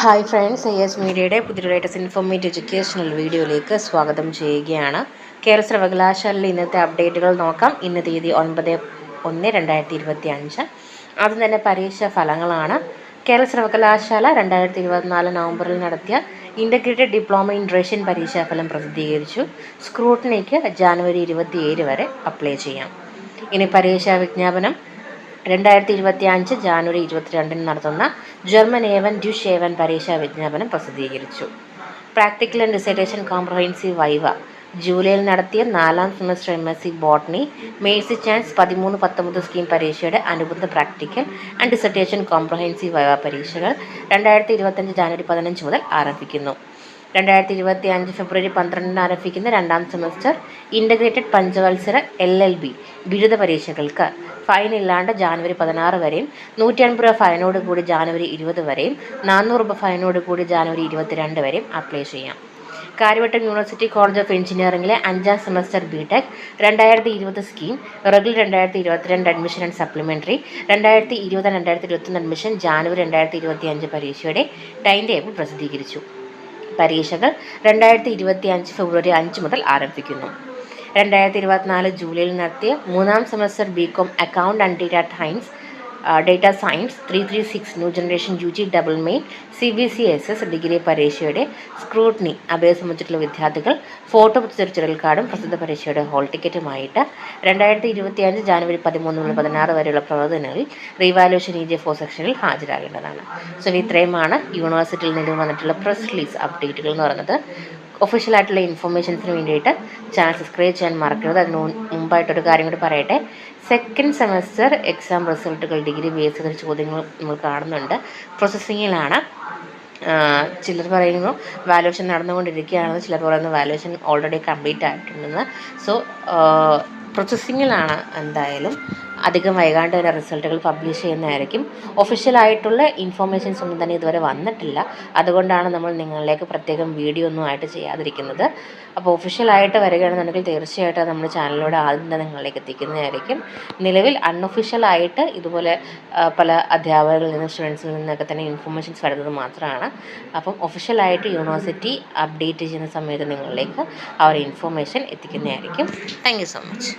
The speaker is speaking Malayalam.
ഹായ് ഫ്രണ്ട്സ്, AS മീഡിയയുടെ പുതിയ ലേറ്റസ്റ്റ് ഇൻഫോർമേറ്റീവ് എഡ്യൂക്കേഷണൽ വീഡിയോയിലേക്ക് സ്വാഗതം ചെയ്യുകയാണ്. കേരള സർവകലാശാലയിലെ ഇന്നത്തെ അപ്ഡേറ്റുകൾ നോക്കാം. ഇന്ന് തീയതി 9/1/2025. ആദ്യം തന്നെ പരീക്ഷാ ഫലങ്ങളാണ്. കേരള സർവകലാശാല 2024 നവംബറിൽ നടത്തിയ ഇൻ്റഗ്രേറ്റഡ് ഡിപ്ലോമ ഇൻ റഷ്യൻ പരീക്ഷാഫലം പ്രസിദ്ധീകരിച്ചു. സ്ക്രൂട്ടനിക്ക് ജാനുവരി 27 വരെ അപ്ലൈ ചെയ്യാം. ഇനി പരീക്ഷാ വിജ്ഞാപനം 2025 ജാനുവരി 22 നടത്തുന്ന ജർമ്മൻ A1 ഡ്യൂഷ് A1 പരീക്ഷാ വിജ്ഞാപനം പ്രസിദ്ധീകരിച്ചു. Practical and dissertation comprehensive viva ജൂലൈയിൽ നടത്തിയ 4ാം semester MSc botany Mercy chance 13-19 scheme പരീക്ഷയുടെ അനുബന്ധ practical and dissertation comprehensive viva പരീക്ഷകൾ 2025 ജാനുവരി 15 മുതൽ ആരംഭിക്കുന്നു. 2025 ഫെബ്രുവരി 12 ആരംഭിക്കുന്ന 2ാം സെമസ്റ്റർ ഇൻ്റഗ്രേറ്റഡ് പഞ്ചവത്സര LLB ബിരുദ പരീക്ഷകൾക്ക് ഫൈൻ ഇല്ലാണ്ട് ജാനുവരി 16 വരെയും 150 രൂപ ഫൈനോട് കൂടി ജാനുവരി 20 വരെയും 400 രൂപ ഫൈനോട് കൂടി ജാനുവരി 22 വരെയും അപ്ലൈ ചെയ്യാം. കാര്യവട്ടം യൂണിവേഴ്സിറ്റി കോളേജ് ഓഫ് എഞ്ചിനീയറിംഗിലെ 5ാം semester BTech 2020 scheme regular 2022 admission and supplementary 2020-2021 admission January 2025 പരീക്ഷയുടെ ടൈം ടേബിൾ പ്രസിദ്ധീകരിച്ചു. പരീക്ഷകൾ 2025 ഫെബ്രുവരി 5 മുതൽ ആരംഭിക്കുന്നു. 2024 ജൂലൈയിൽ നടത്തിയ 3ാം semester BCom account and data science 336 new generation UG double main CBCSS degree പരീക്ഷയുടെ സ്ക്രൂട്ടനി അപേക്ഷ സംബന്ധിച്ചിട്ടുള്ള വിദ്യാർത്ഥികൾ ഫോട്ടോ തിരിച്ചറിയൽ കാർഡും പ്രസിദ്ധ പരീക്ഷയുടെ ഹോൾ ടിക്കറ്റുമായിട്ട് 2025 ജാനുവരി 13 മുതൽ 16 വരെയുള്ള പ്രവർത്തനങ്ങളിൽ റീവാലുവേഷൻ EJ4 സെക്ഷനിൽ ഹാജരാകേണ്ടതാണ്. സോ ഇത്രയുമാണ് യൂണിവേഴ്സിറ്റിയിൽ നിന്ന് വന്നിട്ടുള്ള പ്രസ് റിലീസ് അപ്ഡേറ്റുകൾ എന്ന് പറയുന്നത്. ഒഫീഷ്യലായിട്ടുള്ള ഇൻഫർമേഷൻസിന് വേണ്ടിയിട്ട് ചാനൽ സബ്സ്ക്രൈബ് ചെയ്യാൻ മറക്കരുത്. അതിന് മുമ്പായിട്ടൊരു കാര്യം കൂടി പറയട്ടെ. സെക്കൻഡ് സെമസ്റ്റർ എക്സാം റിസൾട്ടുകൾ ഡിഗ്രി ബേസ് ചെയ്ത ചോദ്യങ്ങൾ നമ്മൾ കാണുന്നുണ്ട്. പ്രോസസ്സിങ്ങിലാണ്. ചിലർ പറയുന്നു വാലുവേഷൻ നടന്നുകൊണ്ടിരിക്കുകയാണെന്ന്, ചിലർ പറയുന്നു വാലുവേഷൻ ഓൾറെഡി കംപ്ലീറ്റ് ആയിട്ടുണ്ടെന്ന്. സോ പ്രോസസ്സിങ്ങിലാണ്. എന്തായാലും അധികം വൈകാണ്ട് തന്നെ റിസൾട്ടുകൾ പബ്ലിഷ് ചെയ്യുന്നതായിരിക്കും. ഒഫീഷ്യലായിട്ടുള്ള ഇൻഫോർമേഷൻസ് ഒന്നും തന്നെ ഇതുവരെ വന്നിട്ടില്ല. അതുകൊണ്ടാണ് നമ്മൾ നിങ്ങളിലേക്ക് പ്രത്യേകം വീഡിയോ ഒന്നും ആയിട്ട് ചെയ്യാതിരിക്കുന്നത്. അപ്പോൾ ഒഫീഷ്യലായിട്ട് വരികയാണെന്നുണ്ടെങ്കിൽ തീർച്ചയായിട്ടും നമ്മുടെ ചാനലിലൂടെ ആദ്യം തന്നെ നിങ്ങളിലേക്ക് എത്തിക്കുന്നതായിരിക്കും. നിലവിൽ അൺഒഫീഷ്യലായിട്ട് ഇതുപോലെ പല അധ്യാപകരിൽ നിന്നും സ്റ്റുഡൻസിൽ നിന്നൊക്കെ തന്നെ ഇൻഫോർമേഷൻസ് വരുന്നത് മാത്രമാണ്. അപ്പം ഒഫീഷ്യലായിട്ട് യൂണിവേഴ്സിറ്റി അപ്ഡേറ്റ് ചെയ്യുന്ന സമയത്ത് നിങ്ങളിലേക്ക് ആ ഒരു ഇൻഫോർമേഷൻ എത്തിക്കുന്നതായിരിക്കും. Thank you so much.